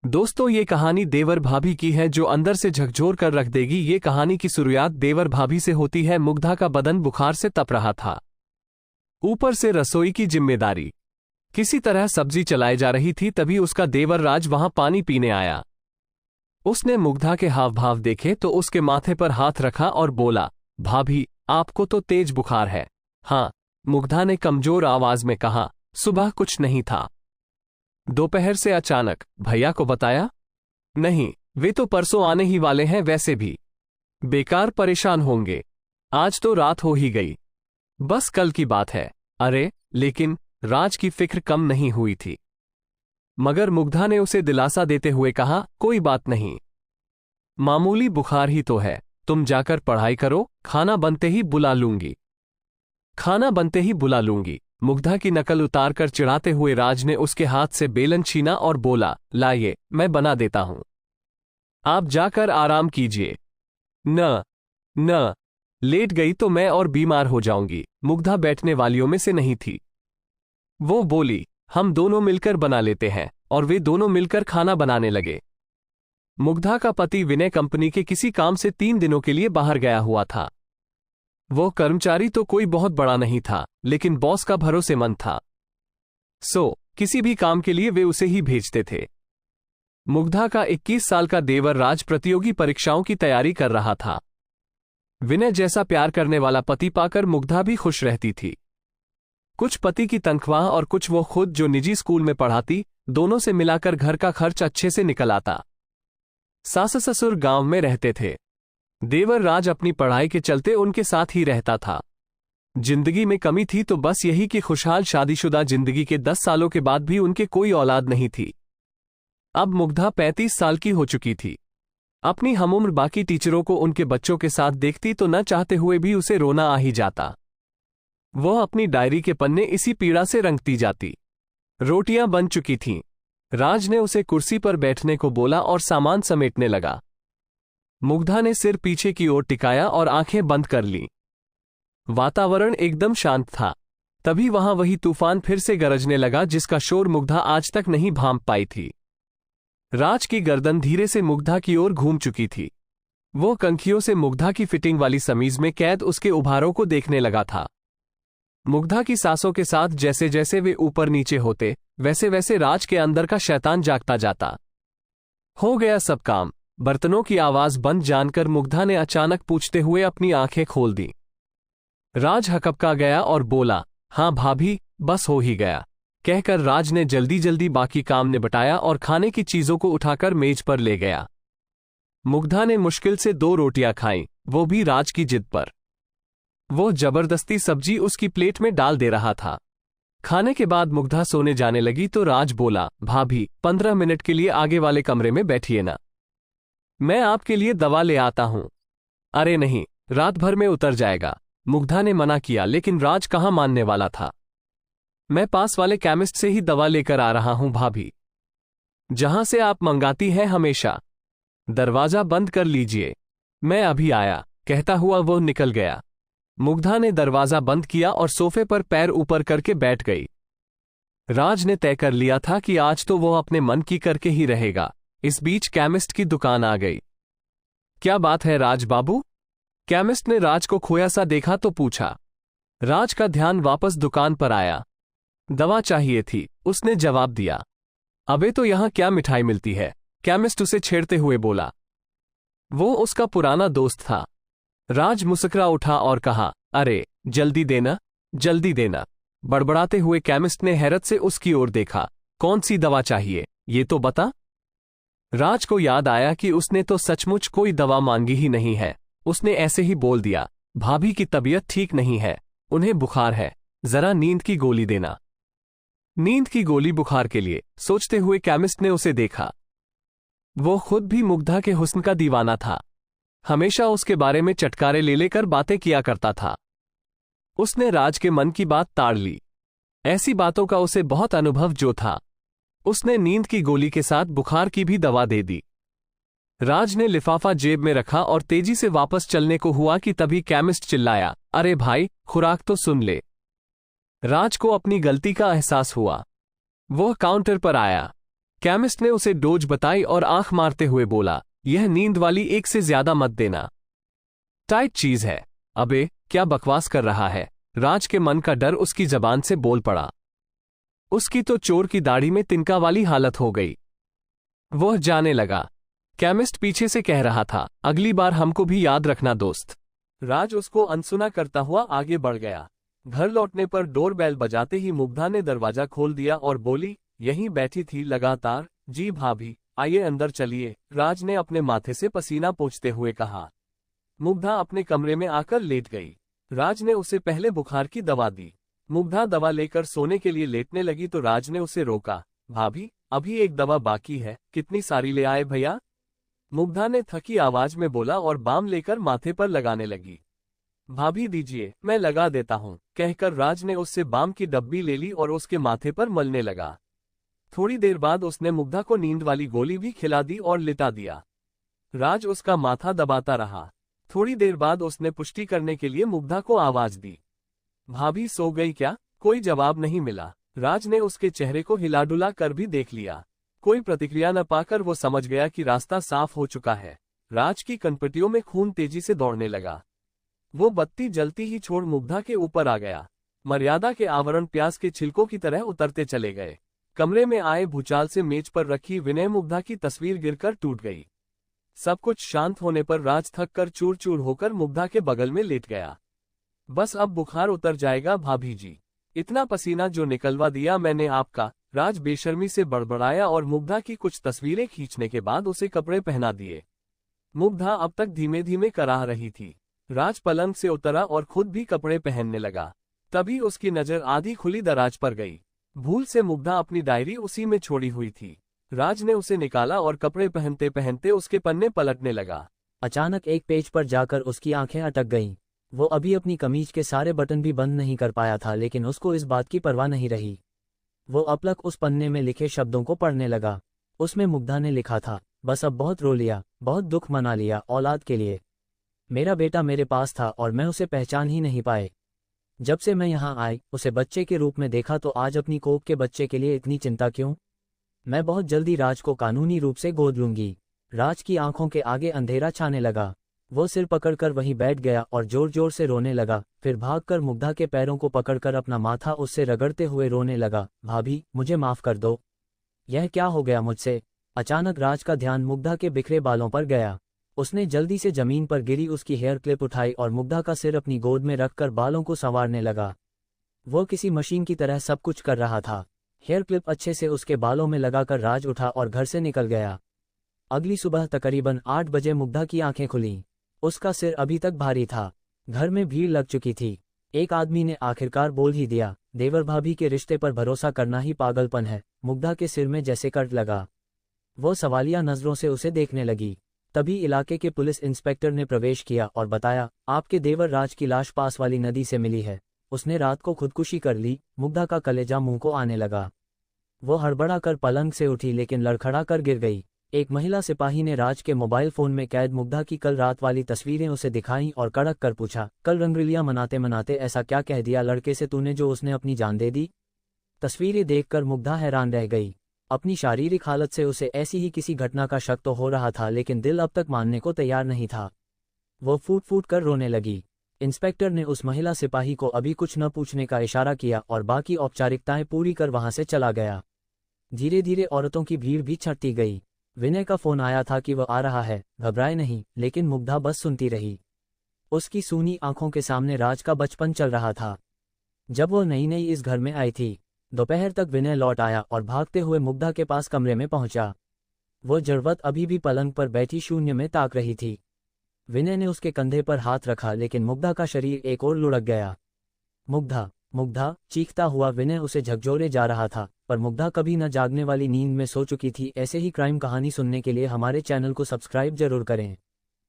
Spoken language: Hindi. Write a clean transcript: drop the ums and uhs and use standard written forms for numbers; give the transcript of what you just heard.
दोस्तों, ये कहानी देवर भाभी की है जो अंदर से झकझोर कर रख देगी। ये कहानी की शुरुआत देवर भाभी से होती है। मुग्धा का बदन बुखार से तप रहा था, ऊपर से रसोई की जिम्मेदारी। किसी तरह सब्जी चलाई जा रही थी, तभी उसका देवर राज वहां पानी पीने आया। उसने मुग्धा के हाव भाव देखे तो उसके माथे पर हाथ रखा और बोला, भाभी, आपको तो तेज बुखार है। हाँ, मुग्धा ने कमजोर आवाज में कहा। सुबह कुछ नहीं था, दोपहर से अचानक। भैया को बताया? नहीं, वे तो परसों आने ही वाले हैं। वैसे भी बेकार परेशान होंगे, आज तो रात हो ही गई, बस कल की बात है। अरे लेकिन राज की फिक्र कम नहीं हुई थी, मगर मुग्धा ने उसे दिलासा देते हुए कहा, कोई बात नहीं, मामूली बुखार ही तो है, तुम जाकर पढ़ाई करो, खाना बनते ही बुला लूंगी। खाना बनते ही बुला लूंगी। मुग्धा की नकल उतारकर चिढ़ाते हुए राज ने उसके हाथ से बेलन छीना और बोला, लाइए, मैं बना देता हूं, आप जाकर आराम कीजिए। न लेट गई तो मैं और बीमार हो जाऊंगी। मुग्धा बैठने वालियों में से नहीं थी। वो बोली, हम दोनों मिलकर बना लेते हैं, और वे दोनों मिलकर खाना बनाने लगे। मुग्धा का पति विनय कंपनी के किसी काम से 3 दिनों के लिए बाहर गया हुआ था। वो कर्मचारी तो कोई बहुत बड़ा नहीं था, लेकिन बॉस का भरोसेमंद था, सो किसी भी काम के लिए वे उसे ही भेजते थे। मुग्धा का 21 साल का देवर राज प्रतियोगी परीक्षाओं की तैयारी कर रहा था। विनय जैसा प्यार करने वाला पति पाकर मुग्धा भी खुश रहती थी। कुछ पति की तनख्वाह और कुछ वो खुद जो निजी स्कूल में पढ़ाती, दोनों से मिलाकर घर का खर्च अच्छे से निकल आता। सास ससुर गांव में रहते थे। देवर राज अपनी पढ़ाई के चलते उनके साथ ही रहता था। जिंदगी में कमी थी तो बस यही कि खुशहाल शादीशुदा जिंदगी के 10 सालों के बाद भी उनके कोई औलाद नहीं थी। अब मुग्धा 35 साल की हो चुकी थी। अपनी हमउम्र बाकी टीचरों को उनके बच्चों के साथ देखती तो न चाहते हुए भी उसे रोना आ ही जाता। वह अपनी डायरी के पन्ने इसी पीड़ा से रंगती जाती। रोटियां बन चुकी थीं। राज ने उसे कुर्सी पर बैठने को बोला और सामान समेटने लगा। मुग्धा ने सिर पीछे की ओर टिकाया और आंखें बंद कर लीं। वातावरण एकदम शांत था। तभी वहां वही तूफान फिर से गरजने लगा जिसका शोर मुग्धा आज तक नहीं भांप पाई थी। राज की गर्दन धीरे से मुग्धा की ओर घूम चुकी थी। वो कंखियों से मुग्धा की फिटिंग वाली समीज में कैद उसके उभारों को देखने लगा था। मुग्धा की सांसों के साथ जैसे जैसे वे ऊपर नीचे होते, वैसे वैसे राज के अंदर का शैतान जागता जाता। हो गया सब काम। बर्तनों की आवाज बंद जानकर मुग्धा ने अचानक पूछते हुए अपनी आंखें खोल दी। राज हकपका गया और बोला, हाँ भाभी, बस हो ही गया, कहकर राज ने जल्दी जल्दी बाकी काम निपटाया और खाने की चीजों को उठाकर मेज पर ले गया। मुग्धा ने मुश्किल से 2 रोटियां खाईं, वो भी राज की जिद पर। वो जबरदस्ती सब्जी उसकी प्लेट में डाल दे रहा था। खाने के बाद मुग्धा सोने जाने लगी तो राज बोला, भाभी, 15 मिनट के लिए आगे वाले कमरे में बैठिए ना, मैं आपके लिए दवा ले आता हूं। अरे नहीं, रात भर में उतर जाएगा। मुग्धा ने मना किया, लेकिन राज कहां मानने वाला था। मैं पास वाले केमिस्ट से ही दवा लेकर आ रहा हूं भाभी, जहां से आप मंगाती हैं हमेशा। दरवाजा बंद कर लीजिए, मैं अभी आया, कहता हुआ वो निकल गया। मुग्धा ने दरवाजा बंद किया और सोफे पर पैर ऊपर करके बैठ गई। राज ने तय कर लिया था कि आज तो वो अपने मन की करके ही रहेगा। इस बीच केमिस्ट की दुकान आ गई। क्या बात है राज बाबू? केमिस्ट ने राज को खोया सा देखा तो पूछा। राज का ध्यान वापस दुकान पर आया। दवा चाहिए थी, उसने जवाब दिया। अबे तो यहां क्या मिठाई मिलती है? केमिस्ट उसे छेड़ते हुए बोला। वो उसका पुराना दोस्त था। राज मुस्कुरा उठा और कहा, अरे जल्दी देना, जल्दी देना। बड़बड़ाते हुए केमिस्ट ने हैरत से उसकी ओर देखा। कौन सी दवा चाहिए, ये तो बता। राज को याद आया कि उसने तो सचमुच कोई दवा मांगी ही नहीं है। उसने ऐसे ही बोल दिया, भाभी की तबीयत ठीक नहीं है, उन्हें बुखार है, जरा नींद की गोली देना। नींद की गोली बुखार के लिए, सोचते हुए केमिस्ट ने उसे देखा। वो खुद भी मुग्धा के हुस्न का दीवाना था। हमेशा उसके बारे में चटकारे ले लेकर बातें किया करता था। उसने राज के मन की बात ताड़ ली। ऐसी बातों का उसे बहुत अनुभव जो था। उसने नींद की गोली के साथ बुखार की भी दवा दे दी। राज ने लिफाफा जेब में रखा और तेजी से वापस चलने को हुआ कि तभी केमिस्ट चिल्लाया, अरे भाई, खुराक तो सुन ले। राज को अपनी गलती का एहसास हुआ। वह काउंटर पर आया। केमिस्ट ने उसे डोज बताई और आंख मारते हुए बोला, यह नींद वाली एक से ज्यादा मत देना, टाइट चीज है। अबे क्या बकवास कर रहा है। राज के मन का डर उसकी जबान से बोल पड़ा। उसकी तो चोर की दाढ़ी में तिनका वाली हालत हो गई। वह जाने लगा। केमिस्ट पीछे से कह रहा था, अगली बार हमको भी याद रखना दोस्त। राज उसको अनसुना करता हुआ आगे बढ़ गया। घर लौटने पर डोरबेल बजाते ही मुग्धा ने दरवाजा खोल दिया और बोली, यहीं बैठी थी लगातार। जी भाभी, आइए अंदर चलिए, राज ने अपने माथे से पसीना पोंछते हुए कहा। मुग्धा अपने कमरे में आकर लेट गई। राज ने उसे पहले बुखार की दवा दी। मुग्धा दवा लेकर सोने के लिए लेटने लगी तो राज ने उसे रोका। भाभी, अभी एक दवा बाकी है, कितनी सारी ले आए भैया? मुग्धा ने थकी आवाज में बोला और बाम लेकर माथे पर लगाने लगी। भाभी दीजिए, मैं लगा देता हूँ, कहकर राज ने उससे बाम की डब्बी ले ली और उसके माथे पर मलने लगा। थोड़ी देर बाद उसने मुग्धा को नींद वाली गोली भी खिला दी और लिटा दिया। राज उसका माथा दबाता रहा। थोड़ी देर बाद उसने पुष्टि करने के लिए मुग्धा को आवाज दी। भाभी सो गई क्या? कोई जवाब नहीं मिला। राज ने उसके चेहरे को हिलाडुला कर भी देख लिया। कोई प्रतिक्रिया न पाकर वो समझ गया कि रास्ता साफ हो चुका है। राज की कनपटियों में खून तेजी से दौड़ने लगा। वो बत्ती जलती ही छोड़ मुग्धा के ऊपर आ गया। मर्यादा के आवरण प्याज के छिलकों की तरह उतरते चले गए। कमरे में आए भूचाल से मेज पर रखी विनय मुग्धा की तस्वीर गिरकर टूट गई। सब कुछ शांत होने पर राज थक कर चूर चूर होकर मुग्धा के बगल में लेट गया। बस अब बुखार उतर जाएगा भाभी जी, इतना पसीना जो निकलवा दिया मैंने आपका, राज बेशर्मी से बड़बड़ाया और मुग्धा की कुछ तस्वीरें खींचने के बाद उसे कपड़े पहना दिए। मुग्धा अब तक धीमे धीमे कराह रही थी। राज पलंग से उतरा और खुद भी कपड़े पहनने लगा। तभी उसकी नजर आधी खुली दराज पर गई। भूल से मुग्धा अपनी डायरी उसी में छोड़ी हुई थी। राज ने उसे निकाला और कपड़े पहनते पहनते उसके पन्ने पलटने लगा। अचानक एक पेज पर जाकर उसकी आंखें अटक गईं। वो अभी अपनी कमीज के सारे बटन भी बंद नहीं कर पाया था, लेकिन उसको इस बात की परवाह नहीं रही। वो अपलक उस पन्ने में लिखे शब्दों को पढ़ने लगा। उसमें मुग्धा ने लिखा था, बस अब बहुत रो लिया, बहुत दुख मना लिया औलाद के लिए। मेरा बेटा मेरे पास था और मैं उसे पहचान ही नहीं पाए। जब से मैं यहाँ आई, उसे बच्चे के रूप में देखा तो आज अपनी कोख के बच्चे के लिए इतनी चिंता क्यों? मैं बहुत जल्दी राज को कानूनी रूप से गोद लूंगी। राज की आंखों के आगे अंधेरा छाने लगा। वो सिर पकड़कर वहीं बैठ गया और जोर जोर से रोने लगा। फिर भागकर मुग्धा के पैरों को पकड़कर अपना माथा उससे रगड़ते हुए रोने लगा। भाभी, मुझे माफ कर दो। यह क्या हो गया मुझसे? अचानक राज का ध्यान मुग्धा के बिखरे बालों पर गया। उसने जल्दी से जमीन पर गिरी उसकी हेयर क्लिप उठाई और मुग्धा का सिर अपनी गोद में रखकर बालों को संवारने लगा। वो किसी मशीन की तरह सब कुछ कर रहा था। हेयर क्लिप अच्छे से उसके बालों में लगाकर राज उठा और घर से निकल गया। अगली सुबह तकरीबन 8 बजे मुग्धा की आंखें खुलीं। उसका सिर अभी तक भारी था। घर में भीड़ लग चुकी थी। एक आदमी ने आखिरकार बोल ही दिया, देवर भाभी के रिश्ते पर भरोसा करना ही पागलपन है। मुग्धा के सिर में जैसे कट लगा। वो सवालिया नजरों से उसे देखने लगी। तभी इलाके के पुलिस इंस्पेक्टर ने प्रवेश किया और बताया, आपके देवर राज की लाश पास वाली नदी से मिली है। उसने रात को खुदकुशी कर ली। मुग्धा का कलेजा मुंह को आने लगा। वो हड़बड़ा कर पलंग से उठी लेकिन लड़खड़ा कर गिर गई। एक महिला सिपाही ने राज के मोबाइल फोन में कैद मुग्धा की कल रात वाली तस्वीरें उसे दिखाईं और कड़क कर पूछा, कल रंगरलियां मनाते मनाते ऐसा क्या कह दिया लड़के से तूने जो उसने अपनी जान दे दी? तस्वीरें देखकर मुग्धा हैरान रह गई। अपनी शारीरिक हालत से उसे ऐसी ही किसी घटना का शक तो हो रहा था, लेकिन दिल अब तक मानने को तैयार नहीं था। वो फूट फूट कर रोने लगी। इंस्पेक्टर ने उस महिला सिपाही को अभी कुछ न पूछने का इशारा किया और बाकी औपचारिकताएं पूरी कर वहां से चला गया। धीरे धीरे औरतों की भीड़ भी छटती गई। विनय का फोन आया था कि वह आ रहा है, घबराए नहीं, लेकिन मुग्धा बस सुनती रही। उसकी सूनी आंखों के सामने राज का बचपन चल रहा था। जब वो नई नई इस घर में आई थी, दोपहर तक विनय लौट आया और भागते हुए मुग्धा के पास कमरे में पहुंचा। वो जड़वत अभी भी पलंग पर बैठी शून्य में ताक रही थी। विनय ने उसके कंधे पर हाथ रखा, लेकिन मुग्धा का शरीर एक ओर लुढ़क गया। मुग्धा, मुग्धा, चीखता हुआ विनय उसे झकझोरे जा रहा था, पर मुग्धा कभी न जागने वाली नींद में सो चुकी थी। ऐसे ही क्राइम कहानी सुनने के लिए हमारे चैनल को सब्सक्राइब जरूर करें।